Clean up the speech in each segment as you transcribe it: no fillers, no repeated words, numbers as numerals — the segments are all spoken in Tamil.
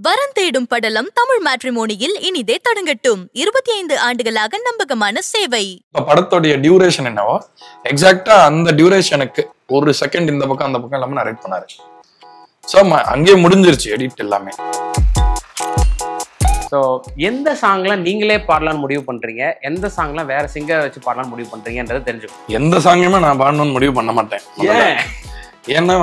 வரன் தேடும் படலம் தமிழ் மேட்ரிமோனியில் இனிதே தொடங்கட்டும். 25 ஆண்டுகளாக நம்பகமான சேவை. இப்ப படத்தோடைய டியூரேஷன் என்னவோ எக்ஸாக்டா அந்த டியூரேஷனுக்கு ஒரு செகண்ட் இந்த பக்கம் அந்த பக்கம் எல்லாமே நரேட் பண்ணாரு. ஸோ அங்கேயே முடிஞ்சிருச்சு எடிட் எல்லாமே. ஸோ எந்த சாங்லாம் நீங்களே பாடலான்னு முடிவு பண்றீங்க, எந்த சாங்லாம் வேற சிங்கர் வச்சு பாடலான்னு முடிவு பண்றீங்கன்றது தெரிஞ்சுக்கும். எந்த சாங்குமே நான் பாடணும்னு முடிவு பண்ண மாட்டேன். ஏன்னா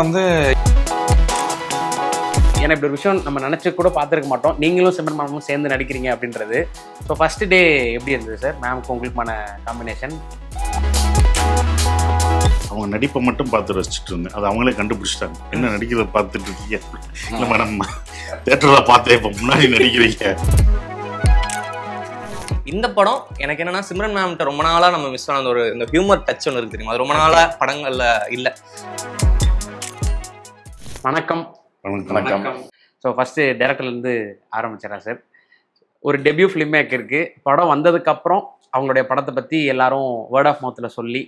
ஏன்னா இப்படி ஒரு விஷயம் நம்ம நினைச்சு கூட பார்த்துருக்க மாட்டோம். நீங்களும் சிம்ரன் மேமும் சேர்ந்து நடிக்கிறீங்க அப்படின்றது. ஸோ ஃபர்ஸ்ட் டே எப்படி இருந்தது சார் மேமுக்கு உங்களுக்குமான காம்பினேஷன்? அவங்க நடிப்பை மட்டும் பார்த்து ரசிச்சுட்டு இருந்தேன். அது அவங்களே கண்டுபிடிச்சிட்டாங்க. என்ன நடிக்கிறத பார்த்துட்டு இருக்கீங்க? இல்லை மேடம், தேட்டரில் பார்த்தேன், இப்போ முன்னாடி நடிக்கிறீங்க. இந்த படம் எனக்கு என்னன்னா சிம்ரன் மேம்கிட்ட ரொம்ப நாளாக நம்ம மிஸ் பண்ண ஒரு இந்த ஹியூமர் டச் ஒன்று இருக்கு தெரியுமா? அது ரொம்ப நாளாக படங்கள்ல இல்லை. வணக்கம். வணக்கம். ஸோ ஃபர்ஸ்ட் டைரக்டர்லேருந்து ஆரம்பிச்சிடறேன் சார். ஒரு டெபியூ ஃபிலிம் மேக்கருக்கு படம் வந்ததுக்கப்புறம் அவங்களுடைய படத்தை பற்றி எல்லாரும் வேர்ட் ஆஃப் மவுத்தில் சொல்லி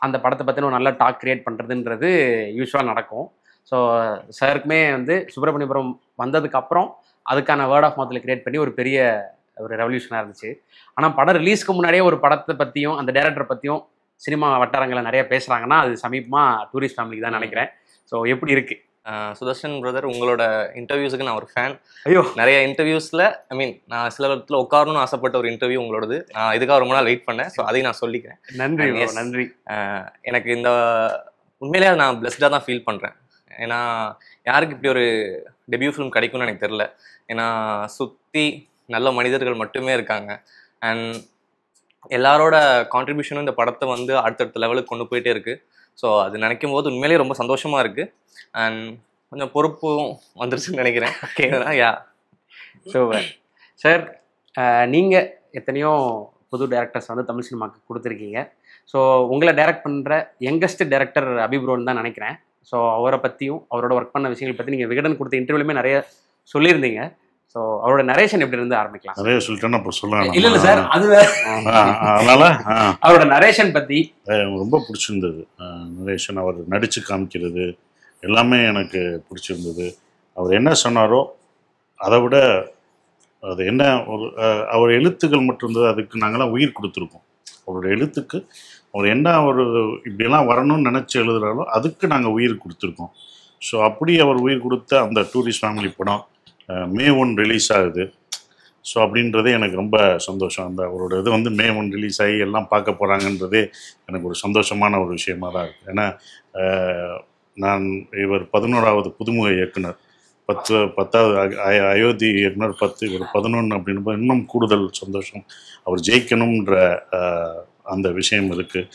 அந்த படத்தை பற்றின ஒரு நல்ல டாக் கிரியேட் பண்ணுறதுன்றது யூஸ்வலாக நடக்கும். ஸோ சாருக்குமே சுப்பிரமணியபுரம் வந்ததுக்கப்புறம் அதுக்கான வேர்ட் ஆஃப் மவுத்தில் கிரியேட் பண்ணி ஒரு பெரிய ஒரு ரெவல்யூஷனாக இருந்துச்சு. ஆனால் படம் ரிலீஸ்க்கு முன்னாடியே ஒரு படத்தை பற்றியும் அந்த டைரக்டரை பற்றியும் சினிமா வட்டாரங்களை நிறைய பேசுகிறாங்கன்னா அது சமீபமாக டூரிஸ்ட் ஃபேமிலிக்கு தான் நினைக்கிறேன். ஸோ எப்படி இருக்குது? சுதர்ஷன் பிரதர், உங்களோட இன்டர்வியூஸுக்கு நான் ஒரு ஃபேன். ஐயோ, நிறைய இன்டர்வியூஸில் நான் சில இடத்துல உட்காரணும்னு ஆசைப்பட்ட ஒரு இன்டர்வியூ உங்களோடது. நான் இதுக்காக ரொம்ப நாள் வெயிட் பண்ணேன். ஸோ அதையும் நான் சொல்லிக்கிறேன். நன்றி நன்றி. எனக்கு இந்த உண்மையிலேயே நான் பிளஸ்டாக தான் ஃபீல் பண்ணுறேன். ஏன்னா யாருக்கு இப்படி ஒரு டெபியூ ஃபிலிம் கிடைக்கும்னு எனக்கு தெரில. ஏன்னா சுற்றி நல்ல மனிதர்கள் மட்டுமே இருக்காங்க. அண்ட் எல்லாரோட கான்ட்ரிபியூஷனும் இந்த படத்தை அடுத்தடுத்த லெவலுக்கு கொண்டு போயிட்டே இருக்குது. ஸோ அது நினைக்கும் போது உண்மையிலேயே ரொம்ப சந்தோஷமாக இருக்குது. அண்ட் கொஞ்சம் பொறுப்பும் வந்துருச்சுன்னு நினைக்கிறேன். ஓகேங்களா? யா. ஸோ சார், நீங்கள் எத்தனையோ புது டேரக்டர்ஸ் தமிழ் சினிமாவுக்கு கொடுத்துருக்கீங்க. ஸோ உங்களை டைரக்ட் பண்ணுற யங்கஸ்ட் டைரக்டர் அபிப்ரோன்னு தான் நினைக்கிறேன். ஸோ அவரை பற்றியும் அவரோட ஒர்க் பண்ண விஷயங்கள் பற்றி நீங்கள் விகடன் கொடுத்த இன்டர்வியூலுமே நிறைய சொல்லியிருந்தீங்க. ஸோ அவரோட நரேஷன் எப்படி இருந்து ஆரம்பிக்கலாம்? நிறைய சொல்லிட்டேன்னா அப்புறம் சொல்லலாம். இல்லை சார், அது அதனால அவரோட நரேஷன் பற்றி ரொம்ப பிடிச்சிருந்தது. நரேஷன் அவர் நடித்து காமிக்கிறது எல்லாமே எனக்கு பிடிச்சிருந்தது. அவர் என்ன சொன்னாரோ அதை விட அது என்ன ஒரு அவர் எழுத்துக்கள் மட்டும் இருந்தது. அதுக்கு நாங்களாம் உயிர் கொடுத்துருக்கோம். அவரோட எழுத்துக்கு அவர் என்ன ஒரு இப்படியெல்லாம் வரணும்னு நினச்சி எழுதுகிறாரோ அதுக்கு நாங்கள் உயிர் கொடுத்துருக்கோம். ஸோ அப்படி அவர் உயிர் கொடுத்த அந்த டூரிஸ்ட் ஃபேமிலி படம் May 1 ரிலீஸ் ஆகுது. ஸோ அப்படின்றதே எனக்கு ரொம்ப சந்தோஷம். அந்த அவரோட இது May 1 ரிலீஸ் ஆகி எல்லாம் பார்க்க போகிறாங்கன்றதே எனக்கு ஒரு சந்தோஷமான ஒரு விஷயமாக தான் இருக்குது. ஏன்னா நான் இவர் 11வது புதுமுக இயக்குனர், 10வது அயோத்தி இயக்குனர், 10 இவர் 11 அப்படின்போது இன்னும் கூடுதல் சந்தோஷம். அவர் ஜெயிக்கணுன்ற அந்த விஷயம் இருக்குது.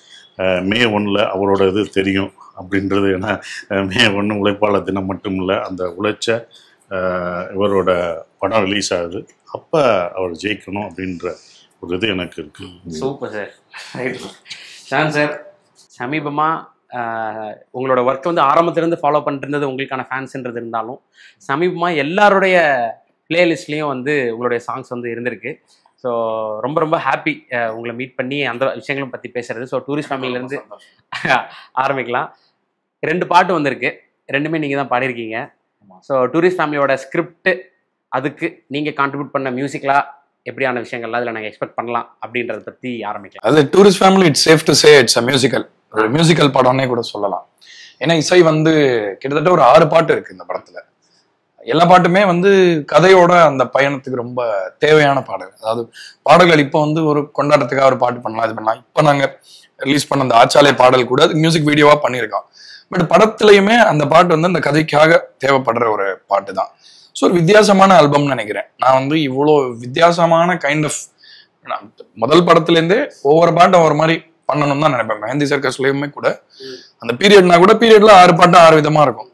May 1 அவரோட இது தெரியும் அப்படின்றது. ஏன்னா May 1 உழைப்பாளர் தினம் மட்டும் இல்லை, அந்த உழைச்ச இவரோட படம் ரிலீஸ் ஆகுது. அப்போ அவர் ஜெயிக்கணும் அப்படின்ற ஒரு இது எனக்கு இருக்கு. Super sir. ஷான் சார், சமீபமாக உங்களோட ஒர்க்கை ஆரம்பத்திலேருந்து ஃபாலோ பண்ணிட்டு இருந்தது உங்களுக்கான ஃபேன்ஸ்ன்றது இருந்தாலும் சமீபமாக எல்லாருடைய பிளேலிஸ்ட்லேயும் உங்களுடைய சாங்ஸ் இருந்திருக்கு. ஸோ ரொம்ப ரொம்ப ஹாப்பி உங்களை மீட் பண்ணி அந்த விஷயங்களும் பற்றி பேசுறது. ஸோ டூரிஸ்ட் ஃபேமிலியிலேருந்து ஆரம்பிக்கலாம். 2 பாட்டு வந்திருக்கு, 2மே நீங்கள் தான் பாடியிருக்கீங்க. ஸோ டூரிஸ்ட் ஃபேமிலியோட ஸ்கிரிப்ட், அதுக்கு நீங்கள் கான்ட்ரிபியூட் பண்ண மியூசிக்லாம் எப்படியான விஷயங்கள்லாம் அதில் நாங்கள் எக்ஸ்பெக்ட் பண்ணலாம் அப்படின்றத பற்றி ஆரம்பிக்கலாம். அது Tourist Family it's safe to say it's a musical படம்னே கூட சொல்லலாம். ஏன்னா இசை கிட்டத்தட்ட ஒரு 6 பாட்டு இருக்கு இந்த படத்துல. எல்லா பாட்டுமே கதையோட அந்த பயணத்துக்கு ரொம்ப தேவையான பாடல். அதாவது பாடல்கள் இப்போ ஒரு கொண்டாட்டத்துக்காக ஒரு பாட்டு பண்ணலாம், இது பண்ணலாம். இப்போ நாங்கள் ரிலீஸ் பண்ண அந்த ஆச்சாலே பாடல் கூட அது மியூசிக் வீடியோவா பண்ணியிருக்கோம். பட் படத்துலையுமே அந்த பாட்டு அந்த கதைக்காக தேவைப்படுற ஒரு பாட்டு தான். ஸோ ஒரு வித்தியாசமான ஆல்பம்னு நினைக்கிறேன். நான் இவ்வளோ வித்தியாசமான கைண்ட் ஆஃப் முதல் படத்துலேருந்தே ஒவ்வொரு பாட்டும் ஒவ்வொரு மாதிரி பண்ணணும் தான் நினைப்பேன். மெஹந்தி சர்க்கஸ்லயுமே கூட அந்த பீரியட்னா கூட பீரியட்ல 6 பாட்டு 6 விதமா இருக்கும்.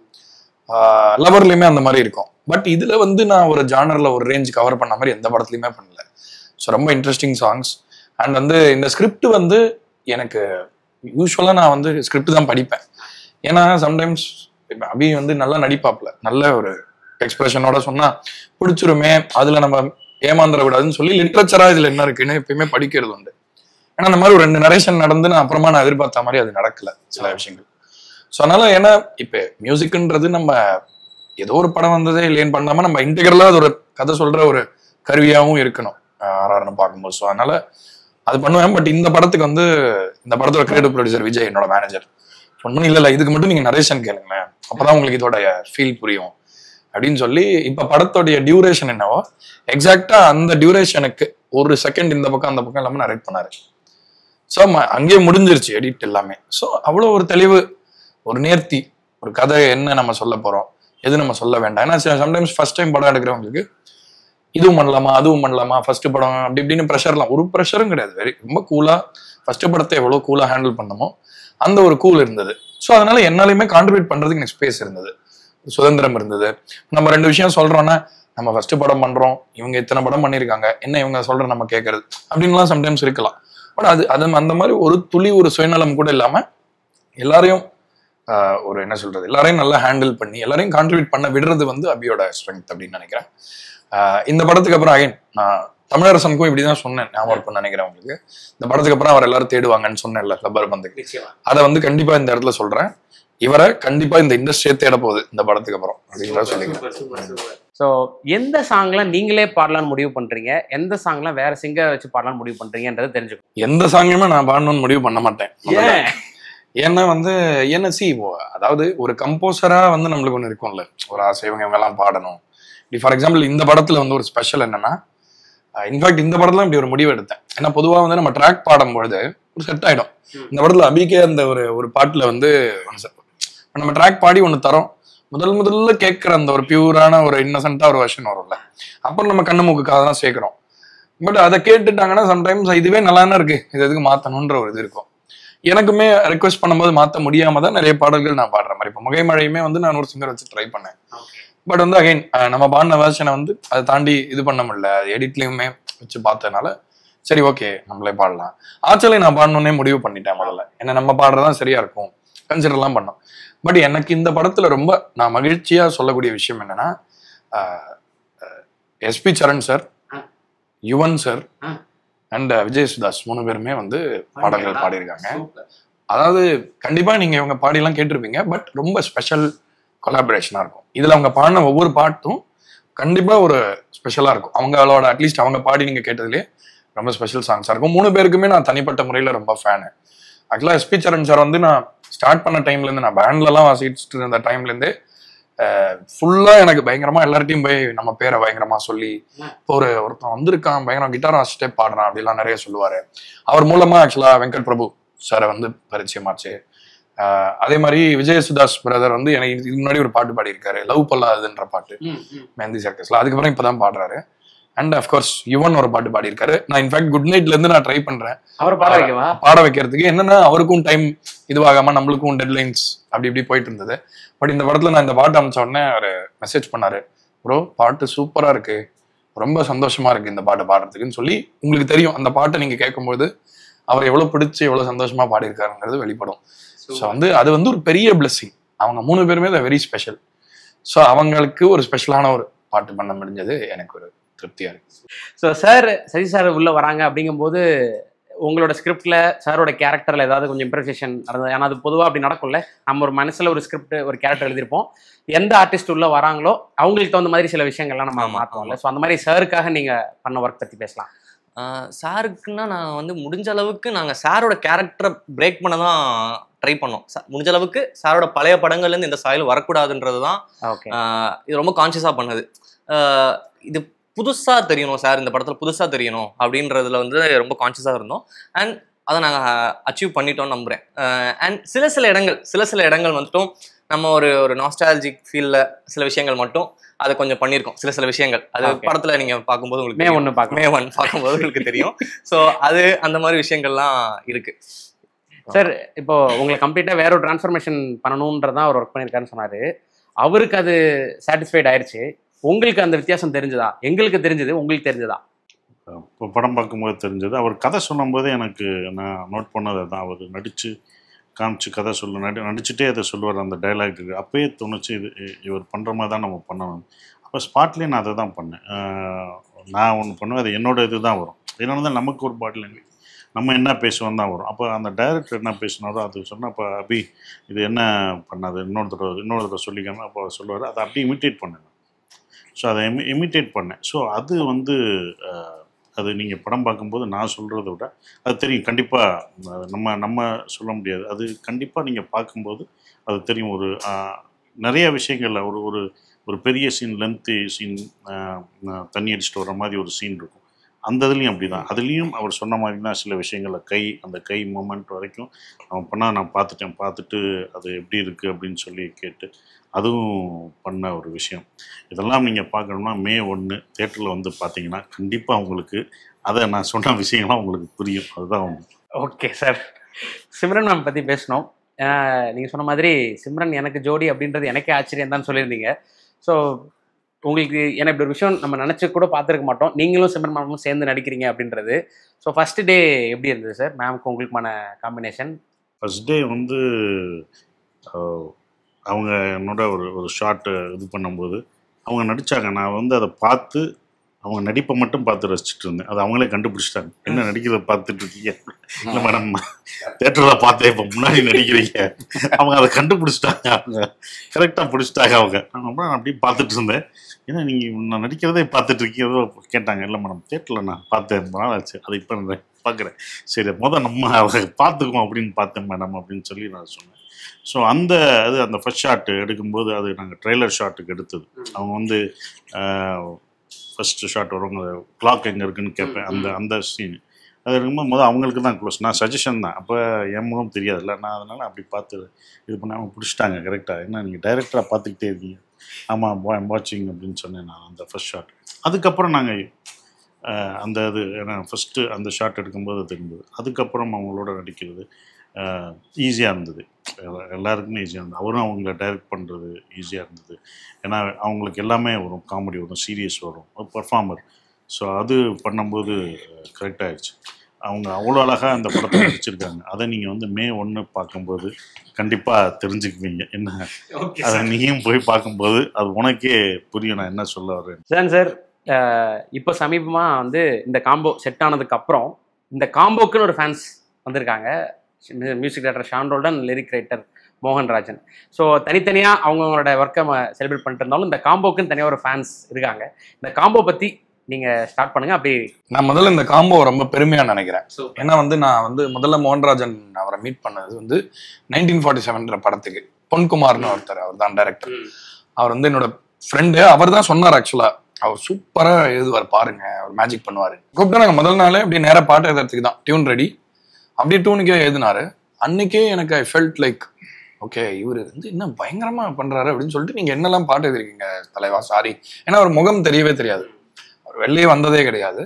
லவர்லயுமே அந்த மாதிரி இருக்கும். பட் இதுல நான் ஒரு ஜானர்ல ஒரு ரேஞ்ச் கவர் பண்ண மாதிரி எந்த படத்துலயுமே பண்ணல. ஸோ ரொம்ப இன்ட்ரெஸ்டிங் சாங்ஸ். அண்ட் இந்த ஸ்கிரிப்ட் எனக்கு யூஸ்வலா நான் ஸ்கிரிப்ட் தான் படிப்பேன். ஏன்னா சம்டைம்ஸ் அபி நல்லா நடிப்பாப்ல, நல்ல ஒரு எக்ஸ்பிரஷனோட சொன்னா பிடிச்சிருமே, அதுல நம்ம ஏமாந்துடக்கூடாதுன்னு சொல்லி லிட்ரேச்சரா இதுல என்ன இருக்குன்னு எப்பயுமே படிக்கிறது உண்டு. ஏன்னா அந்த மாதிரி ஒரு 2 நரேஷன் நடந்து நான் அப்புறமா நான் எதிர்பார்த்த மாதிரி அது நடக்கல சில விஷயங்கள். ஸோ அதனால ஏன்னா இப்ப மியூசிக்ன்றது நம்ம ஏதோ ஒரு படம் வந்ததே இல்லைன்னு பண்ணாம நம்ம இன்டெகிரலா அது ஒரு கதை சொல்ற ஒரு கருவியாகவும் இருக்கணும் ஆர்ஆர்னு பார்க்கும்போது. ஸோ அதனால அது பண்ணுவேன். பட் இந்த படத்துக்கு வந்து இந்த படத்தோட கிரியேட்டிவ் ப்ரொடியூசர் விஜய் என்னோட மேனேஜர் சொன்னோம், இல்லை இதுக்கு மட்டும் நீங்க நரேஷன் கேளுங்களேன், அப்பதான் உங்களுக்கு இதோட ஃபீல் புரியும் அப்படின்னு சொல்லி இப்ப படத்தோடைய டியூரேஷன் என்னவோ எக்ஸாக்டா அந்த டியூரேஷனுக்கு ஒரு செகண்ட் இந்த பக்கம் அந்த பக்கம் எல்லாமே நரேட் பண்ணாரு. ஸோ அங்கேயே முடிஞ்சிருச்சு எடிட் எல்லாமே. ஸோ அவ்வளோ ஒரு தெளிவு, ஒரு நேர்த்தி, ஒரு கதை என்ன நம்ம சொல்ல போறோம், எது நம்ம சொல்ல வேண்டாம். ஏன்னா சம்டைம்ஸ் ஃபர்ஸ்ட் டைம் படம் எடுக்கிறவங்களுக்கு இதுவும் பண்ணலாமா அதுவும் பண்ணலாமா, ஃபர்ஸ்ட் படம் அப்படி இப்படின்னு ப்ரெஷர்லாம், ஒரு ப்ரெஷரும் கிடையாது. ரொம்ப கூலா ஃபர்ஸ்ட் படத்தை எவ்வளோ கூலா ஹேண்டில் பண்ணமோ அந்த ஒரு கூல் இருந்தது. ஸோ அதனால என்னாலையுமே கான்ட்ரிபியூட் பண்றதுக்கு எனக்கு ஸ்பேஸ் இருந்தது, சுதந்திரம் இருந்தது. நம்ம 2 விஷயம் சொல்றோம்னா, நம்ம ஃபர்ஸ்ட் படம் பண்றோம், இவங்க இத்தனை படம் பண்ணியிருக்காங்க, என்ன இவங்க சொல்ற நம்ம கேட்கறது அப்படின்லாம் சம்டைம்ஸ் இருக்கலாம். பட் அது அந்த மாதிரி ஒரு துளி ஒரு சுயநலம் கூட இல்லாம எல்லாரையும் ஒரு என்ன சொல்றது, எல்லாரையும் நல்லா ஹேண்டில் பண்ணி எல்லாரையும் கான்ட்ரிபியூட் பண்ண விடுறது வந்து அபியோட ஸ்ட்ரென்த் அப்படின்னு நினைக்கிறேன். இந்த படத்துக்கு அப்புறம் அகைன் நான் தமிழரசனுக்கும் இப்படிதான் சொன்னேன், ஞாபகம் இருக்கும்னு நினைக்கிறேன் உங்களுக்கு. இந்த படத்துக்கு அப்புறம் அவர் எல்லாரும் தேடுவாங்கன்னு சொன்னேன்ல லப்பர் பந்துக்கு, அதை வந்து கண்டிப்பா இந்த இடத்துல சொல்றேன், இவரை கண்டிப்பா இந்த இண்டஸ்ட்ரியை தேட போகுது இந்த படத்துக்கு அப்புறம் அப்படின்றத சொல்லிக்கிறேன். ஸோ எந்த சாங்லாம் நீங்களே பாடலான்னு முடிவு பண்றீங்க, எந்த சாங்லாம் வேற சிங்கர் வச்சு பாடலான்னு முடிவு பண்றீங்கன்றது தெரிஞ்சுக்கணும். எந்த சாங்குமே நான் பாடணும்னு முடிவு பண்ண மாட்டேன். ஏன்னா வந்து என்ன அதாவது ஒரு கம்போசரா வந்து நம்மளுக்கு ஒண்ணு இருக்கும்ல, ஒரு ஆசை இவங்க எல்லாம் பாடணும். இப்படி ஃபார் எக்ஸாம்பிள் இந்த படத்துல வந்து ஒரு ஸ்பெஷல் என்னன்னா, இன்ஃபேக்ட் இந்த படத்துல இப்படி ஒரு முடிவு எடுத்தேன். ஏன்னா பொதுவா வந்து நம்ம ட்ராக் பாடும்பொழுது ஒரு செட் ஆயிடும். இந்த படத்துல அபிகே அந்த ஒரு பாட்டுல வந்து நம்ம ட்ராக் பாடி ஒண்ணு தரோம், முதல்ல கேட்கிற அந்த ஒரு பியூரான ஒரு இன்னசென்ட்டா ஒரு வெர்ஷன் வரும்ல, அப்புறம் நம்ம கண்ணு மூக்குக்காக தான் சேர்க்கிறோம். பட் அதை கேட்டுட்டாங்கன்னா சம்டைம்ஸ் இதுவே நல்லா தானே இருக்கு, இது எதுக்கு மாத்தணும்ன்ற ஒரு இது இருக்கும். எனக்குமே ரெக்வஸ்ட் பண்ணும்போது மாற்ற முடியாம தான் நிறைய பாடல்கள் நான் பாடுற மாதிரி. இப்போ முகைமழையுமே வந்து நான் ஒரு சிங்கர் வச்சு ட்ரை பண்ணேன். பட் வந்து அகைன் நம்ம பாடின வேர்ஷனை வந்து அதை தாண்டி இது பண்ண முடியல, எடிட்லயுமே வச்சு பார்த்ததுனால சரி ஓகே நம்மளே பாடலாம். ஆச்சலை நான் பாடணுன்னே முடிவு பண்ணிட்டேன் முதல்ல, என்ன நம்ம பாடுறதான் சரியா இருக்கும் கன்சிடர்லாம் பண்ணோம். பட் எனக்கு இந்த படத்துல ரொம்ப நான் மகிழ்ச்சியா சொல்லக்கூடிய விஷயம் என்னன்னா, SP Charan sir, Yuvan sir and Vijay Sudhas 3 பேருமே வந்து பாடல்கள் பாடியிருக்காங்க. அதாவது கண்டிப்பா நீங்க இவங்க பாடியெல்லாம் கேட்டிருப்பீங்க, பட் ரொம்ப ஸ்பெஷல் கொலாபரேஷனா இருக்கும். இதுல அவங்க பாடின ஒவ்வொரு பாட்டும் கண்டிப்பா ஒரு ஸ்பெஷலா இருக்கும். அவங்களோட அட்லீஸ்ட் அவங்க பாடி நீங்க கேட்டதுலேயே ரொம்ப ஸ்பெஷல் சாங்ஸா இருக்கும். 3 பேருக்குமே நான் தனிப்பட்ட முறையில ரொம்ப ஃபேனு. ஆக்சுவலா எஸ்பி சரண் சார் வந்து நான் ஸ்டார்ட் பண்ண டைம்ல இருந்து, நான் பேண்ட்ல வாசிச்சுட்டு இருந்த டைம்ல இருந்தே ஃபுல்லா எனக்கு பயங்கரமா எல்லார்ட்டையும் போய் நம்ம பேரை பயங்கரமா சொல்லி, இப்போ ஒருத்தன் வந்திருக்கான் பயங்கரம் கிட்டார் வாசிச்சுட்டே பாடுறான் அப்படிலாம் நிறைய சொல்லுவாரு. அவர் மூலமா ஆக்சுவலா வெங்கட் பிரபு சாரை வந்து பரிச்சயமாச்சு. அதே மாதிரி விஜய் சுதாஸ் பிரதர் வந்து எனக்கு இதுக்கு முன்னாடி ஒரு பாட்டு பாடியிருக்காரு, லவ் பல்லாதுன்ற பாட்டு மெஹந்தி சர்க்கஸ்ல, அதுக்கப்புறம் இப்பதான் பாடுறாரு. அண்ட் அஃப்கோர்ஸ் யுவன் ஒரு பாட்டு பாடியிருக்காரு. நான் இன்ஃபேக்ட் குட் நைட்ல இருந்து நான் ட்ரை பண்றேன் பாட வைக்கிறதுக்கு. என்னன்னா அவருக்கும் டைம் இதுவாகாம நம்மளுக்கும் டெட்லைன்ஸ் அப்படி இப்படி போயிட்டு இருந்தது. பட் இந்த படத்துல நான் இந்த பாட்டு அமைச்ச உடனே அவர் மெசேஜ் பண்ணாரு, ப்ரோ பாட்டு சூப்பரா இருக்கு, ரொம்ப சந்தோஷமா இருக்கு இந்த பாட்டு பாடுறதுக்குன்னு சொல்லி. உங்களுக்கு தெரியும் அந்த பாட்டை நீங்க கேட்கும்போது அவர் எவ்வளவு பிடிச்சு எவ்வளவு சந்தோஷமா பாடியிருக்காருங்கிறது வெளிப்படும். ஸோ வந்து அது வந்து ஒரு பெரிய பிளெஸிங். அவங்க 3 பேருமே வெரி ஸ்பெஷல். ஸோ அவங்களுக்கு ஒரு ஸ்பெஷலான ஒரு பாட்டு பண்ண முடிஞ்சது எனக்கு ஒரு திருப்தியா இருக்கு. ஸோ சார் சசி சார் உள்ள வராங்க அப்படிங்கும்போது உங்களோட ஸ்கிரிப்ட்ல சாரோட கேரக்டர்ல ஏதாவது கொஞ்சம் இம்ப்ரவைசேஷன் நடந்தது? ஏன்னா அது பொதுவாக அப்படி நடக்கும்ல, நம்ம ஒரு மனசுல ஒரு ஸ்கிரிப்ட் ஒரு கேரக்டர் எழுதியிருப்போம், எந்த ஆர்டிஸ்ட் உள்ள வராங்களோ அவங்களுக்கு தகுந்த மாதிரி சில விஷயங்கள்லாம் நம்ம மாற்றுவோம்ல. ஸோ அந்த மாதிரி சாருக்காக நீங்க பண்ண ஒர்க் பத்தி பேசலாம். சாருக்குன்னா நான் வந்து முடிஞ்ச அளவுக்கு நாங்கள் சாரோட கேரக்டரை பிரேக் பண்ண தான் ட்ரை பண்ணோம். முடிஞ்ச அளவுக்கு சாரோட பழைய படங்கள்லேருந்து இந்த ஸ்டைல் வரக்கூடாதுன்றது தான் இது ரொம்ப கான்சியஸாக பண்ணது. இது புதுசாக தெரியணும், சார் இந்த படத்தில் புதுசாக தெரியணும் அப்படின்றதுல வந்து ரொம்ப கான்சியஸாக இருந்தோம். அண்ட் அதை நாங்கள் அச்சீவ் பண்ணிட்டோம்னு நம்புகிறேன். அண்ட் சில இடங்கள் வந்துட்டும் நம்ம ஒரு நாஸ்டாலஜிக் ஃபீல்ல சில விஷயங்கள் மட்டும் அதை கொஞ்சம் பண்ணியிருக்கோம். சில விஷயங்கள் அது படத்துல நீங்க பார்க்கும்போது உங்களுக்கு மே 1 பார்க்கும்போது உங்களுக்கு தெரியும். ஸோ அது அந்த மாதிரி விஷயங்கள்லாம் இருக்கு. சார் இப்போ உங்களை கம்ப்ளீட்டா வேற ஒரு டிரான்ஸ்ஃபர்மேஷன் பண்ணணும்ன்றதான் அவர் ஒர்க் பண்ணியிருக்காருன்னு சொன்னாரு. அவருக்கு அது சாட்டிஸ்ஃபைட் ஆயிடுச்சு. உங்களுக்கு அந்த வித்தியாசம் தெரிஞ்சதா? எங்களுக்கு தெரிஞ்சது, உங்களுக்கு தெரிஞ்சதா? இப்போ படம் பார்க்கும்போது தெரிஞ்சது. அவர் கதை சொல்லும்போது எனக்கு நான் நோட் பண்ணது தான், அவர் நடிச்சு காமிச்சு கதை நடிச்சுட்டே அதை சொல்லுவார். அந்த டைலாக் அப்பயே தோணுச்சு, இது இவர் பண்ணுற மாதிரி தான் நம்ம பண்ணணும். அப்போ ஸ்பாட்லேயே நான் அதை தான் பண்ணேன். நான் ஒன்று பண்ணுவேன், அது என்னோட இது தான் வரும். என்னென்னா நமக்கு ஒரு பாட்டில் நம்ம என்ன பேசுவோம் தான் வரும். அப்போ அந்த டைரக்டர் என்ன பேசினாரோ அது சொன்னால், அப்போ அபி இது என்ன பண்ணாது இன்னொரு தடவை சொல்லிக்காமல் அப்போ சொல்லுவார், அதை அப்படியே இமிட்டேட் பண்ணேன். ஸோ அதை இமிட்டேட் பண்ணேன். ஸோ அது வந்து அது நீங்கள் படம் பார்க்கும்போது நான் சொல்கிறத விட அது தெரியும். கண்டிப்பாக நம்ம சொல்ல முடியாது. அது கண்டிப்பாக நீங்கள் பார்க்கும்போது அது தெரியும். ஒரு நிறைய விஷயங்களில் ஒரு ஒரு பெரிய சீன், லென்த்து சீன், தண்ணி அடிச்சுட்டு வர மாதிரி ஒரு சீன் இருக்கும். அந்த இதுலேயும் அப்படி தான். அதுலேயும் அவர் சொன்ன மாதிரி தான் சில விஷயங்களில் அந்த கை மூமெண்ட் வரைக்கும் அவன் பண்ணால் நான் பார்த்துட்டு அது எப்படி இருக்குது அப்படின்னு சொல்லி கேட்டு அதுவும் பண்ண ஒரு விஷயம். இதெல்லாம் நீங்கள் பார்க்கணும்னா May 1 தேட்டரில் வந்து பார்த்தீங்கன்னா கண்டிப்பாக உங்களுக்கு அதை நான் சொன்ன விஷயங்கள்லாம் உங்களுக்கு புரியும். அதுதான் ஒன்று. ஓகே சார், சிம்ரன் மேம் பற்றி பேசணும். நீங்கள் சொன்ன மாதிரி சிம்ரன் எனக்கு ஜோடி அப்படின்றது எனக்கே ஆச்சரியம் தான் சொல்லியிருந்தீங்க. ஸோ உங்களுக்கு ஏன்னா இப்படி ஒரு விஷயம் நம்ம நினச்சி கூட பார்த்துருக்க மாட்டோம். நீங்களும் சிம்ரன் மேமும் சேர்ந்து நடிக்கிறீங்க அப்படின்றது. ஸோ ஃபஸ்ட்டு டே எப்படி இருந்தது சார் மேமுக்கு உங்களுக்குமான காம்பினேஷன்? ஃபஸ்ட் டே வந்து அவங்க என்னோட ஒரு ஷார்ட்டு இது பண்ணும்போது அவங்க நடித்தாங்க. நான் வந்து அதை பார்த்து அவங்க நடிப்பை மட்டும் பார்த்து ரசிச்சுட்டு இருந்தேன். அது அவங்களே கண்டுபிடிச்சிட்டாங்க. என்ன நடிக்கிறத பார்த்துட்டு இருக்கீங்க, இல்லை மேடம் தேட்டரில் பார்த்தேன் இப்போ முன்னாடி நடிக்கிறீங்க. அவங்க அதை கண்டுபிடிச்சிட்டாங்க. அவங்க கரெக்டாக பிடிச்சிட்டாங்க. அவங்க நான் அப்படியே பார்த்துட்டு இருந்தேன். ஏன்னா நீங்கள் நான் நடிக்கிறதே பார்த்துட்டு இருக்கீங்க கேட்டாங்க. இல்லை மேடம் தேட்டரில் நான் பார்த்தேன், ரொம்ப நாள் ஆச்சு, அதை இப்போ நான் பார்க்குறேன். சரி நம்ம அவங்க பார்த்துக்குவோம் அப்படின்னு பார்த்தேன் மேடம் அப்படின்னு சொல்லி நான் சொன்னேன். ஸோ அந்த ஃபர்ஸ்ட் ஷாட் எடுக்கும்போது அது நாங்கள் ட்ரெய்லர் ஷாட்டுக்கு எடுத்தது. அவங்க வந்து ஃபஸ்ட்டு ஷாட் வருவாங்க, கிளாக் எங்கே இருக்குன்னு கேட்பேன். அந்த சீன் அது இருக்கும்போது அவங்களுக்கு தான் க்ளோஸ். நான் சஜஷன் தான், அப்போ என் முகம் தெரியாதுல்ல. நான் அதனால் அப்படி பார்த்து இது பண்ணி அவங்க பிடிச்சிட்டாங்க கரெக்டாக. ஏன்னா நீங்கள் டைரக்டராக பார்த்துக்கிட்டே இருக்கீங்க. ஆமாம் வாட்சிங் அப்படின்னு சொன்னேன் நான் அந்த ஃபஸ்ட் ஷாட். அதுக்கப்புறம் நாங்கள் அந்த இது ஏன்னா ஃபஸ்ட்டு அந்த ஷாட் எடுக்கும்போது தெரிஞ்சது. அதுக்கப்புறம் அவங்களோட நடிக்கிறது ஈஸியாக இருந்தது. எல்லாருக்குமே ஈஸியாக இருந்தது. அவரும் அவங்கள டைரக்ட் பண்ணுறது ஈஸியாக இருந்தது. ஏன்னா அவங்களுக்கு எல்லாமே வரும், காமெடி வரும், சீரியஸ் வரும், ஒரு பர்ஃபார்மர். ஸோ அது பண்ணும்போது கரெக்டாகிடுச்சு. அவங்க அவ்வளோ அழகாக அந்த படத்தை நடிச்சிருக்காங்க. அதை நீங்கள் வந்து May 1 பார்க்கும்போது கண்டிப்பாக தெரிஞ்சுக்குவீங்க. என்ன அதை நீயும் போய் பார்க்கும்போது அது உனக்கே புரியும் நான் என்ன சொல்ல வரேன். சார் இப்போ சமீபமாக வந்து இந்த காம்போ செட் ஆனதுக்கப்புறம் இந்த காம்போக்குன்னு ஒரு ஃபேன்ஸ் வந்திருக்காங்க. Music director Sean Roldan, lyric writer Mohanrajan. So தனித்தனியாக அவங்களோட ஒர்க்கை செலிப்ரேட் பண்ணிட்டு இருந்தாலும் இந்த காம்போக்குன்னு தனியாக ஒரு ஃபேன்ஸ் இருக்காங்க. இந்த காம்போ பற்றி நீங்கள் ஸ்டார்ட் பண்ணுங்கள். அப்படி நான் முதல்ல இந்த காம்போ ரொம்ப பெருமையாக நினைக்கிறேன். ஏன்னா வந்து நான் வந்து முதல்ல மோகன்ராஜன் அவரை மீட் பண்ணது வந்து 1947 படத்துக்கு. பொன்குமார்னு ஒருத்தர், அவர் தான் டைரக்டர். அவர் வந்து என்னோட ஃப்ரெண்டு. அவர் தான் சொன்னார் ஆக்சுவலாக, அவர் சூப்பராக எழுதுவார் பாருங்க, அவர் மேஜிக் பண்ணுவார். கூப்பிட்டா நாங்கள் முதல் நாளே அப்படி நேராக பாட்டு எழுதுறதுக்கு தான் டியூன் ரெடி அப்படியே டியூனுக்கே எழுதினாரு. அன்னைக்கே எனக்கு ஐ ஃபெல்ட் லைக் ஓகே இவர் வந்து என்ன பயங்கரமா பண்றாரு அப்படின்னு சொல்லிட்டு, நீங்க என்னெல்லாம் பாட்டு எழுதிருக்கீங்க தலைவா, சாரி. ஏன்னா அவர் முகம் தெரியவே தெரியாது, அவர் வெளியே வந்ததே கிடையாது.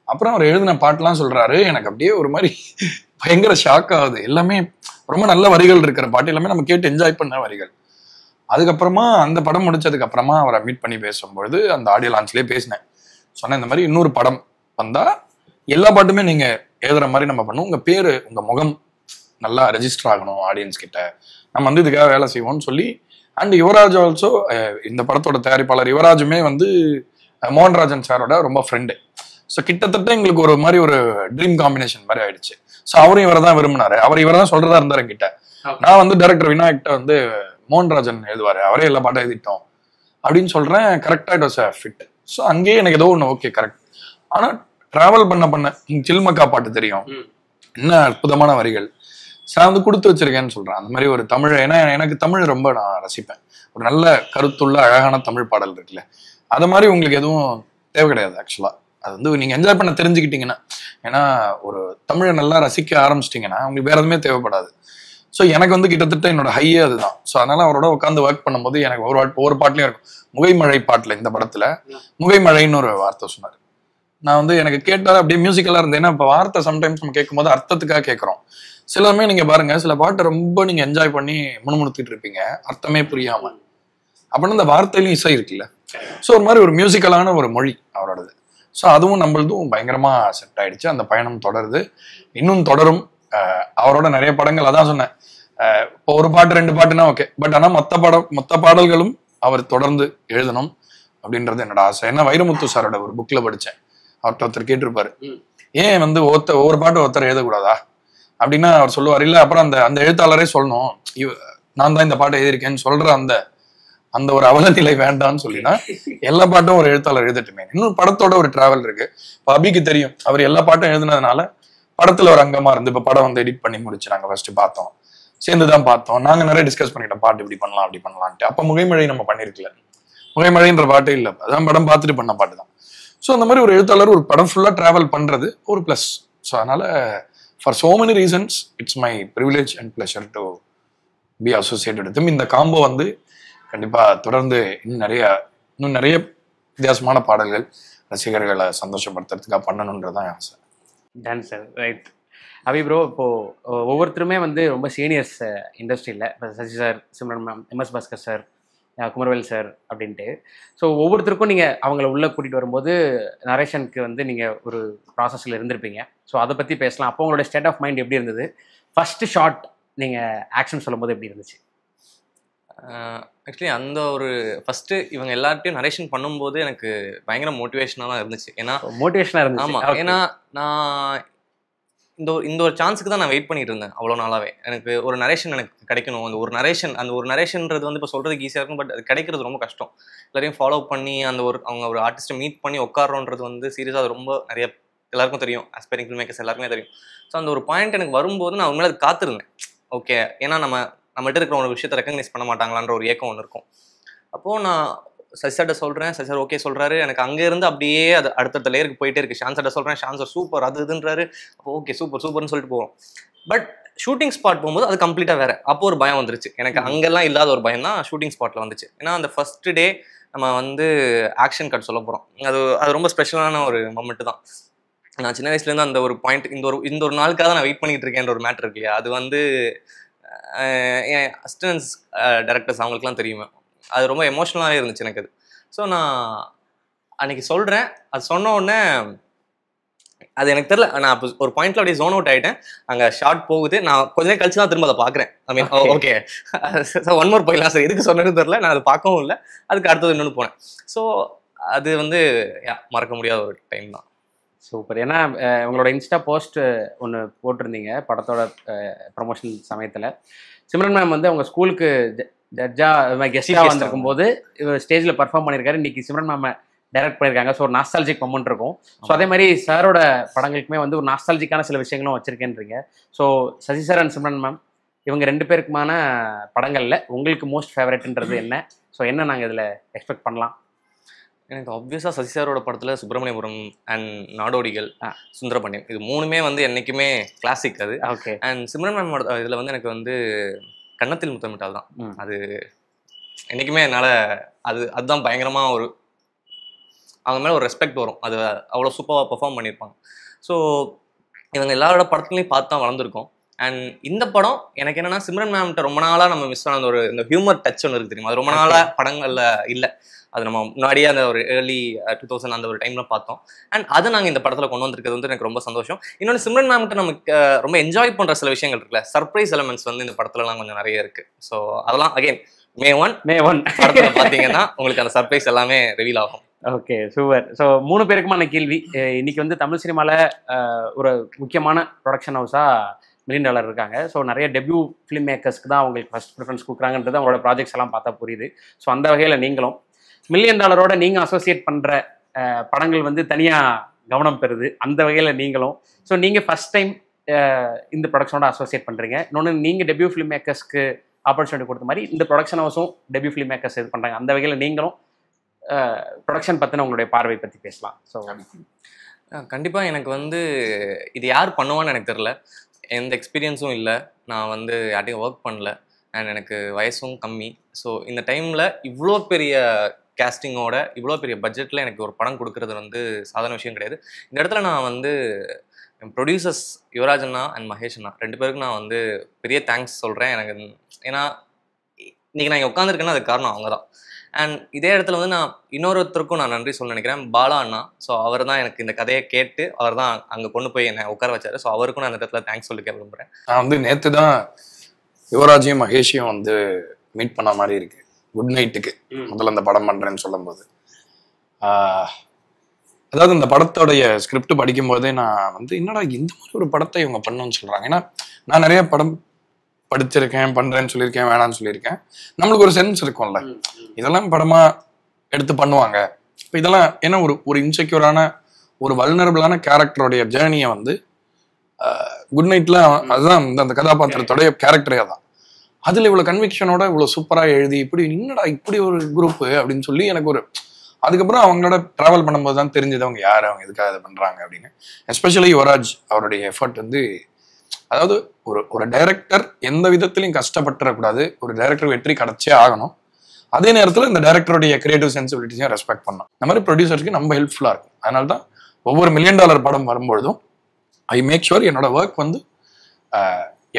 அப்புறம் அவர் எழுதின பாட்டுலாம் சொல்றாரு, எனக்கு அப்படியே ஒரு மாதிரி பயங்கர ஷாக் ஆகுது. எல்லாமே ரொம்ப நல்ல வரிகள் இருக்கிற பாட்டு, எல்லாமே நம்ம கேட்டு என்ஜாய் பண்ண வரிகள். அதுக்கப்புறமா அந்த படம் முடிச்சதுக்கு அப்புறமா அவரை மீட் பண்ணி பேசும்பொழுது அந்த ஆடியோ லான்ச்லேயே பேசினேன். சொன்னேன் இந்த மாதிரி இன்னொரு படம் வந்தா எல்லா பாட்டுமே நீங்க எழுதுற மாதிரி நம்ம பண்ணுவோம், உங்க பேரு உங்க முகம் நல்லா ரெஜிஸ்டர் ஆகணும் ஆடியன்ஸ் கிட்ட, நம்ம வந்து இதுக்காக வேலை செய்வோம்னு சொல்லி. அண்ட் யுவராஜ் ஆல்சோ, இந்த படத்தோட தயாரிப்பாளர் யுவராஜுமே வந்து மோகன்ராஜன் சாரோட ரொம்ப ஃப்ரெண்டு. ஸோ கிட்டத்தட்ட எங்களுக்கு ஒரு மாதிரி ஒரு ட்ரீம் காம்பினேஷன் மாதிரி ஆயிடுச்சு. ஸோ அவரும் இவரை தான் விரும்பினாரு, இவரை தான் சொல்றதா இருந்தாரு என்கிட்ட. நான் வந்து டைரக்டர் விநாயகிட்ட வந்து மோகன்ராஜன் எழுதுவாரு, அவரே எல்லா பாட்டும் எழுதிட்டோம் அப்படின்னு சொல்றேன். கரெக்டா it was a fit. So அங்கேயே எனக்கு ஏதோ ஒன்று ஓகே கரெக்ட். ஆனா டிராவல் பண்ண சில்மக்கா பாட்டு தெரியும், என்ன அற்புதமான வரிகள். நான் வந்து கொடுத்து வச்சிருக்கேன்னு சொல்றேன் அந்த மாதிரி ஒரு தமிழ். ஏன்னா எனக்கு தமிழ் ரொம்ப நான் ரசிப்பேன். ஒரு நல்ல கருத்துள்ள அழகான தமிழ் பாடல் இருக்குல்ல, அது மாதிரி உங்களுக்கு எதுவும் தேவை கிடையாது ஆக்சுவலா. அது வந்து நீங்க என்ஜாய் பண்ண தெரிஞ்சுக்கிட்டீங்கன்னா, ஏன்னா ஒரு தமிழை நல்லா ரசிக்க ஆரம்பிச்சிட்டிங்கன்னா உங்களுக்கு வேற எதுவுமே தேவைப்படாது. ஸோ எனக்கு வந்து கிட்டத்தட்ட என்னோட ஹையே அதுதான். ஸோ அதனால அவரோட உட்காந்து ஒர்க் பண்ணும்போது எனக்கு ஒவ்வொரு பாட்டுலையும் இருக்கும். முகைமழை பாட்டுல, இந்த படத்துல முகைமழைன்னு ஒரு வார்த்தை சொன்னார். நான் வந்து எனக்கு கேட்டால் அப்படியே மியூசிக்கலாக இருந்தேன். ஏன்னா இப்போ வார்த்தை சம்டைம்ஸ் நம்ம கேட்கும் போது அர்த்தத்துக்காக கேட்குறோம். சிலமே நீங்க பாருங்க, சில பாட்டை ரொம்ப நீங்க என்ஜாய் பண்ணி முணுமுணுத்திட்டு இருப்பீங்க அர்த்தமே புரியாம. அப்படின்னு இந்த வார்த்தையிலும் இசை இருக்குல்ல. ஸோ ஒரு மாதிரி ஒரு மியூசிக்கலான ஒரு மொழி அவரோடது. ஸோ அதுவும் நம்மளதும் பயங்கரமா செட் ஆயிடுச்சு. அந்த பயணம் தொடருது, இன்னும் தொடரும். அவரோட நிறைய படங்கள், அதான் சொன்னேன், இப்போ ஒரு பாட்டு 2 பாட்டுனா ஓகே, பட் ஆனால் மொத்த பாடல்களும் அவர் தொடர்ந்து எழுதணும் அப்படின்றது என்னோட ஆசை. ஏன்னா வைரமுத்து சாரோட ஒரு புக்ல படித்தேன், அவர்கிட்ட ஒருத்தர் கேட்டிருப்பாரு, ஏன் வந்து ஒவ்வொரு பாட்டு ஒருத்தர் எழுதக்கூடாதா அப்படின்னா அவர் சொல்லுவார், இல்ல அப்புறம் அந்த அந்த எழுத்தாளரே சொல்லணும் நான் தான் இந்த பாட்டை எழுதியிருக்கேன்னு சொல்ற அந்த அந்த ஒரு அவலநிலை வேண்டாம்னு சொல்லினா எல்லா பாட்டும் ஒரு எழுத்தாளர் எழுதட்டுமே. இன்னும் படத்தோட ஒரு டிராவல் இருக்கு. இப்போ அபிக்கு தெரியும், அவர் எல்லா பாட்டும் எழுதுனதுனால படத்துல ஒரு அங்கமா இருந்து இப்ப படம் வந்து எடிட் பண்ணி முடிச்சு நாங்க ஃபர்ஸ்ட் பார்த்தோம், சேர்ந்துதான் பார்த்தோம். நாங்க நிறைய டிஸ்கஸ் பண்ணிட்டோம், பாட்டு இப்படி பண்ணலாம் அப்படி பண்ணலான்ட்டு. அப்ப முகைமழை நம்ம பண்ணிருக்கல, முகைமழைன்ற பாட்டு இல்ல, அதான் படம் பார்த்துட்டு பண்ண பாட்டு தான். ஸோ அந்த மாதிரி ஒரு எழுத்தாளர் ஒரு படம் ஃபுல்லா டிராவல் பண்றது ஒரு பிளஸ். ஸோ அதனால for so many reasons it's my privilege and pleasure to be associated with. இந்த காம்போ வந்து கண்டிப்பா தொடர்ந்து இன்னும் நிறைய வித்தியாசமான பாடல்கள் ரசிகர்களை சந்தோஷப்படுத்துறதுக்காக பண்ணணுன்றதான் ஆசை. Done sir, right. Abhi bro, இப்போ ஒவ்வொருத்தருமே வந்து ரொம்ப சீனியர்ஸ் இண்டஸ்ட்ரியில், இப்போ Sasi sir, Simran ma'am, MS Bhaskar sir, Kumaravel sir அப்படின்ட்டு. ஸோ ஒவ்வொருத்தருக்கும் நீங்கள் அவங்கள உள்ளே கூட்டிகிட்டு வரும்போது நரேஷனுக்கு வந்து நீங்கள் ஒரு ப்ராசஸில் இருந்திருப்பீங்க. ஸோ அதை பற்றி பேசலாம். அப்போ உங்களோட ஸ்டேட் ஆஃப் மைண்ட் எப்படி இருந்தது? ஃபர்ஸ்ட் ஷாட் நீங்கள் ஆக்ஷன் சொல்லும் போது எப்படி இருந்துச்சு? ஆக்சுவலி அந்த ஒரு ஃபர்ஸ்ட் இவங்க எல்லார்ட்டையும் நரேஷன் பண்ணும்போது எனக்கு பயங்கர மோட்டிவேஷனாக தான் இருந்துச்சு. ஏன்னா மோட்டிவேஷனாக இருந்துச்சு. ஆமாம், ஏன்னா நான் இந்த ஒரு சான்ஸுக்கு தான் நான் வெயிட் பண்ணிட்டு இருந்தேன் அவ்வளோ நாளாவே. எனக்கு ஒரு நரேஷன் எனக்கு கிடைக்கணும். அந்த ஒரு நரேஷன்றது வந்து இப்போ சொல்கிறதுக்கு ஈஸியாக இருக்கும், பட் அது கிடைக்கிறது ரொம்ப கஷ்டம். எல்லாரையும் ஃபாலோ பண்ணி அவங்க ஒரு ஆர்டிஸ்ட்டை மீட் பண்ணி உட்காரோன்றது வந்து சீரியஸாக அது ரொம்ப நிறைய எல்லாருக்கும் தெரியும், ஆஸ்பைரிங் ஃபில்ம் மேக்கர்ஸ் எல்லாருக்குமே தெரியும். ஸோ அந்த ஒரு பாயிண்ட் எனக்கு வரும்போது நான் உண்மையில அது காத்திருந்தேன். ஓகே, ஏன்னா நம்மகிட்ட இருக்கிற ஒரு விஷயத்தை ரெக்கக்னைஸ் பண்ண மாட்டாங்களான்ற ஒரு ஏக்கம் ஒன்று இருக்கும். அப்போது நான் சசிசார்ட்ட சொல்கிறேன், சசிசார் ஓகே சொல்கிறாரு. எனக்கு அங்கேருந்து அப்படியே அது அடுத்தடுத்த லேயருக்கு போயிட்டே இருக்குது. ஷான்சார்ட்ட சொல்கிறேன், ஷான்சார் சூப்பர் அது இதுன்றாரு. அப்போ ஓகே சூப்பர்னு சொல்லிட்டு போவோம். பட் ஷூட்டிங் ஸ்பாட் போகும்போது அது கம்ப்ளீட்டாக வேறு. அப்போ ஒரு பயம் வந்துருச்சு எனக்கு. அங்கெல்லாம் இல்லாத ஒரு பயம் தான் ஷூட்டிங் ஸ்பாட்டில் வந்துச்சு. ஏன்னா அந்த ஃபர்ஸ்ட் டே நம்ம வந்து ஆக்ஷன் கட் சொல்ல போகிறோம். அது ரொம்ப ஸ்பெஷலான ஒரு மொமெண்ட் தான். நான் சின்ன வயசுலேருந்து அந்த ஒரு பாயிண்ட் இந்த ஒரு நாளுக்காக தான் நான் வெயிட் பண்ணிட்டு இருக்கேன்ற ஒரு மேட்டர் இருக்கு இல்லையா, அது வந்து என் அசிஸ்டன்ஸ் டைரக்டர்ஸ் அவங்களுக்குலாம் தெரியுமே. அது ரொம்ப எமோஷ்னலாகவே இருந்துச்சு எனக்கு அது. ஸோ நான் அன்னைக்கு சொல்கிறேன், அது சொன்ன உடனே அது எனக்கு தெரியல, நான் அப்போ ஒரு பாயிண்ட்ல அப்படியே ஜோன் அவுட் ஆகிட்டேன். அங்கே ஷார்ட் போகுது, நான் கொஞ்ச நேரம் கழிச்சு தான் திரும்ப அதை பார்க்குறேன். ஐ மீன் ஓகே சார் ஒன் மோர் போயிடலாம் சார், எதுக்கு சொன்னதுன்னு தெரியல, நான் அதை பார்க்கவும் இல்லை. அதுக்கு அடுத்தது இன்னொன்று போனேன். ஸோ அது வந்து மறக்க முடியாத ஒரு டைம் தான். சூப்பர். ஏன்னா உங்களோட இன்ஸ்டா போஸ்ட் ஒன்று போட்டிருந்தீங்க படத்தோட ப்ரமோஷன் சமயத்தில். சிம்ரன் மேம் வந்து அவங்க ஸ்கூலுக்கு ஜட்ஜாக கெஸ்டாக வந்திருக்கும் போது ஸ்டேஜில் பர்ஃபார்ம் பண்ணியிருக்காரு. இன்னைக்கு சிம்ரன் மேம் டைரக்ட் பண்ணியிருக்காங்க. ஸோ ஒரு நாஸ்டாலஜிக் மொமெண்ட் இருக்கும். ஸோ அதே மாதிரி சாரோட படங்களுக்குமே வந்து ஒரு நாஸ்டாலஜிக்கான சில விஷயங்களும் வச்சிருக்கேன்றீங்க. So Sasi sir and Simran ma'am இவங்க ரெண்டு பேருக்குமான படங்களில் உங்களுக்கு மோஸ்ட் ஃபேவரட்ன்றது என்ன? ஸோ என்ன நாங்கள் இதில் எக்ஸ்பெக்ட் பண்ணலாம்? எனக்கு ஆப்வியஸாக சசி சாரோட படத்தில் சுப்பிரமணியபுரம் அண்ட் நாடோடிகள், சுந்தரபாண்டியன், இது மூணுமே வந்து என்றைக்குமே கிளாசிக் அது. ஓகே. அண்ட் சிம்ரன் மேமோட இதில் வந்து எனக்கு வந்து கன்னத்தில் முத்தமிட்டால் தான் அது என்றைக்குமே என்னால் அதுதான் பயங்கரமாக ஒரு அவங்க மேலே ஒரு ரெஸ்பெக்ட் வரும். அது அவ்வளோ சூப்பராக பெர்ஃபார்ம் பண்ணியிருப்பாங்க. ஸோ இவங்க எல்லாரோட படத்துலையும் பார்த்து தான் வளர்ந்துருக்கோம். அண்ட் இந்த படம் எனக்கு என்னென்னா சிம்ரன் மேம்கிட்ட ரொம்ப நாளாக நம்ம மிஸ் பண்ண ஒரு இந்த ஹியூமர் டச் ஒன்று இருக்குது தெரியுமா, அது ரொம்ப நாளாக படங்களில் இல்லை. அது நம்ம முன்னாடியே அந்த ஒரு ஏர்லி 2000 அந்த ஒரு டைமில் பார்த்தோம். அண்ட் அதை நாங்கள் இந்த படத்தில் கொண்டு வந்திருக்கிறது வந்து எனக்கு ரொம்ப சந்தோஷம். இன்னொன்று சிம்ரன் மேம்கிட்ட நமக்கு ரொம்ப என்ஜாய் பண்ணுற சில விஷயங்கள் இருக்குல்ல, சர்ப்ரைஸ் எலமெண்ட்ஸ் வந்து இந்த படத்துலலாம் கொஞ்சம் நிறைய இருக்குது. ஸோ அதெல்லாம் அகைன் May 1 படத்தில் பார்த்தீங்கன்னா உங்களுக்கு அந்த சர்ப்ரைஸ் எல்லாமே ரிவீல் ஆகும். Okay, super. ஸோ 3 பேருக்குமான கேள்வி. இன்னைக்கு வந்து தமிழ் சினிமாவில் ஒரு முக்கியமான ப்ரொடக்ஷன் ஹவுஸாக $1 million இருக்காங்க. ஸோ நிறைய டெபியூ ஃபிலிம் மேக்கர்ஸ்க்கு தான் அவங்களுக்கு ஃபர்ஸ்ட் ப்ரிஃபரன்ஸ் கொடுக்குறாங்கன்றது அவங்களோட ப்ராஜெக்ட்ஸ் எல்லாம் பார்த்தா புரியுது. ஸோ அந்த வகையில் நீங்களும் $1 million நீங்கள் அசோசியேட் பண்ணுற படங்கள் வந்து தனியாக கவனம் பெறுது. அந்த வகையில் நீங்களும் ஸோ நீங்கள் ஃபர்ஸ்ட் டைம் இந்த ப்ரொடக்ஷனோட அசோசியேட் பண்ணுறீங்க. இன்னொன்று நீங்கள் டெபியூ ஃபிலிம் மேக்கர்ஸ்க்கு ஆப்பர்ச்சுனிட்டி கொடுத்த மாதிரி இந்த ப்ரொடக்ஷன் ஹவுஸும் டெபியூ ஃபிலிம் மேக்கர்ஸ் இது பண்ணுறாங்க. அந்த வகையில் நீங்களும் ப்ரொடக்ஷன் பற்றின உங்களுடைய பார்வை பற்றி பேசலாம். ஸோ கண்டிப்பாக எனக்கு வந்து இது யார் பண்ணுவான்னு எனக்கு தெரில, எந்த எக்ஸ்பீரியன்ஸும் இல்லை, நான் வந்து யார்ட்டையும் ஒர்க் பண்ணல, அண்ட் எனக்கு வயசும் கம்மி. ஸோ இந்த டைமில் இவ்வளோ பெரிய கேஸ்டிங்கோட இவ்வளோ பெரிய பட்ஜெட்டில் எனக்கு ஒரு படம் கொடுக்குறது வந்து சாதாரண விஷயம் கிடையாது. இந்த இடத்துல நான் வந்து ப்ரொடியூசர்ஸ் யுவராஜ் அண்ணா அண்ட் மகேஷ் அண்ணா 2 பேருக்கும் நான் வந்து பெரிய தேங்க்ஸ் சொல்கிறேன். எனக்கு ஏன்னா இன்றைக்கி நான் இங்கே உட்காந்துருக்கேன்னா அதுக்கு காரணம் அவங்க தான். அண்ட் இதே இடத்துல வந்து நான் இன்னொருத்தருக்கும் நான் நன்றி சொல்ல நினைக்கிறேன், பாலா அண்ணா. ஸோ அவர் தான் எனக்கு இந்த கதையை கேட்டு அவர் தான் அங்கே கொண்டு போய் என்னை உட்கார வச்சாரு. ஸோ அவருக்கும் நான் இந்த இடத்துல தேங்க்ஸ் சொல்லிக்க விரும்புகிறேன். நான் வந்து நேற்று தான் யுவராஜையும் மகேஷையும் வந்து மீட் பண்ண மாதிரி இருக்கு. குட் நைட்டுக்கு முதல்ல அந்த படம் பண்ணுறேன்னு சொல்லும் போது அதாவது இந்த படத்தோடைய ஸ்கிரிப்ட் படிக்கும் போதே நான் வந்து என்னடா இந்த மாதிரி ஒரு படத்தை இவங்க பண்ணணும்னு சொல்றாங்க. ஏன்னா நான் நிறைய படம் படிச்சிருக்கேன், பண்றேன்னு சொல்லியிருக்கேன், வேணான்னு சொல்லியிருக்கேன். நம்மளுக்கு ஒரு சென்ஸ் இருக்கும்ல, இதெல்லாம் படமா எடுத்து பண்ணுவாங்க. இப்போ இதெல்லாம் ஏன்னா ஒரு இன்செக்யூரான ஒரு வல்னரபிளான கேரக்டருடைய ஜேர்னியை வந்து குட் நைட்ல அதுதான் அந்த கதாபாத்திரத்தோடைய கேரக்டரே தான். அதுல இவ்வளவு கன்விக்ஷனோட இவ்வளவு சூப்பரா எழுதி இப்படி என்னடா இப்படி ஒரு குரூப் அப்படின்னு சொல்லி எனக்கு ஒரு அதுக்கப்புறம் அவங்களோட டிராவல் பண்ணும்போது தான் தெரிஞ்சது அவங்க யார், அவங்க எதுக்காக இதை பண்றாங்க அப்படின்னு. எஸ்பெஷலி யுவராஜ் அவருடைய எஃபர்ட் வந்து, அதாவது ஒரு டைரக்டர் எந்த விதத்திலையும் கஷ்டப்பட்டுறக்கூடாது, ஒரு டைரக்டர் வெற்றி கிடைச்சே ஆகணும். அதே நேரத்தில் இந்த டைரக்டருடைய கிரியேட்டிவ் சென்சிபிலிட்டிஸையும் ரெஸ்பெக்ட் பண்ணணும். இந்த மாதிரி ப்ரொடியூசருக்கு நம்ம ஹெல்ப்ஃபுல்லாக இருக்கும். அதனால தான் ஒவ்வொரு $1 மில்லியன் படம் வரும்பொழுதும் ஐ மேக் ஷுர் என்னோட ஒர்க் வந்து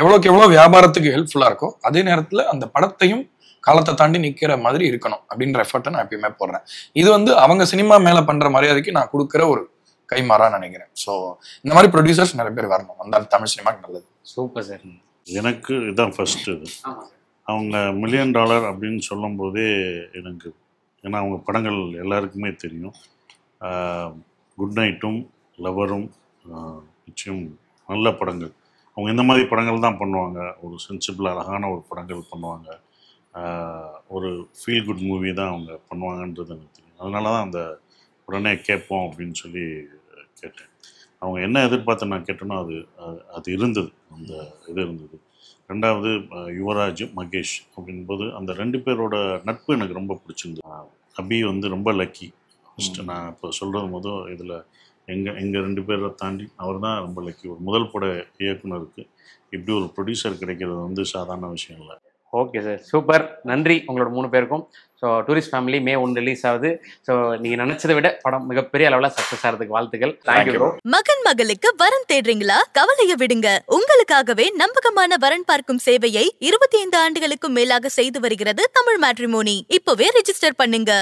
எவ்வளோக்கு எவ்வளோ வியாபாரத்துக்கு ஹெல்ப்ஃபுல்லாக இருக்கோ அதே நேரத்தில் அந்த படத்தையும் காலத்தை தாண்டி நிற்கிற மாதிரி இருக்கணும் அப்படின்ற எஃபர்ட்டை நான் எப்பயுமே போடுறேன். இது வந்து அவங்க சினிமா மேலே பண்ணுற மரியாதைக்கு நான் கொடுக்குற ஒரு கைமாறா நினைக்கிறேன். ஸோ இந்த மாதிரி ப்ரொடியூசர்ஸ் நிறைய பேர் வரணும், வந்தால் தமிழ் சினிமாக்கு நல்லது. Super sir. எனக்கு இதுதான் ஃபர்ஸ்ட் இது. அவங்க $1 மில்லியன் அப்படின்னு சொல்லும் போதே எனக்கு, ஏன்னா அவங்க படங்கள் எல்லாருக்குமே தெரியும். குட் நைட்டும் லவரும் நிச்சயம் நல்ல படங்கள். அவங்க இந்த மாதிரி படங்கள் தான் பண்ணுவாங்க. ஒரு சென்சிபிள் அழகான ஒரு படங்கள் பண்ணுவாங்க. ஒரு ஃபீல் குட் மூவி தான் அவங்க பண்ணுவாங்கன்றது எனக்கு தெரியும். அதனால தான் அந்த உடனே கேட்போம் அப்படின்னு சொல்லி கேட்டேன். அவங்க என்ன எதிர்பார்த்து நான் கேட்டேனோ அது இருந்தது, அந்த இது இருந்தது. ரெண்டாவது யுவராஜ் மகேஷ் அப்படின்போது அந்த 2 பேரோட நட்பு எனக்கு ரொம்ப பிடிச்சிருந்தது. அபி வந்து ரொம்ப லக்கி. ஃபஸ்ட்டு நான் இப்போ சொல்கிறது போதும் இதில் எங்கள் 2 பேரை தாண்டி அவர் தான் ரொம்ப லக்கி. ஒரு முதல் பட இயக்குனருக்கு இப்படி ஒரு ப்ரொடியூசர் கிடைக்கிறது வந்து சாதாரண விஷயம் இல்லை. Okay sir, super. நன்றி உங்களோட 3 பேருக்கும். So tourist family May 1 release ஆகுது. ஸோ நீங்கள் நினச்சதை விட படம் மிகப்பெரிய அளவில் சக்ஸஸ் ஆகிறதுக்கு வாழ்த்துக்கள். தேங்க்யூ. மகன் மகளுக்கு வரன் தேடுறீங்களா? கவலைய விடுங்க. உங்களுக்காகவே நம்பகமான வரன் பார்க்கும் சேவையை 25 ஆண்டுகளுக்கும் மேலாக செய்து வருகிறது தமிழ் மேட்ரிமோனி. இப்பவே ரெஜிஸ்டர் பண்ணுங்க.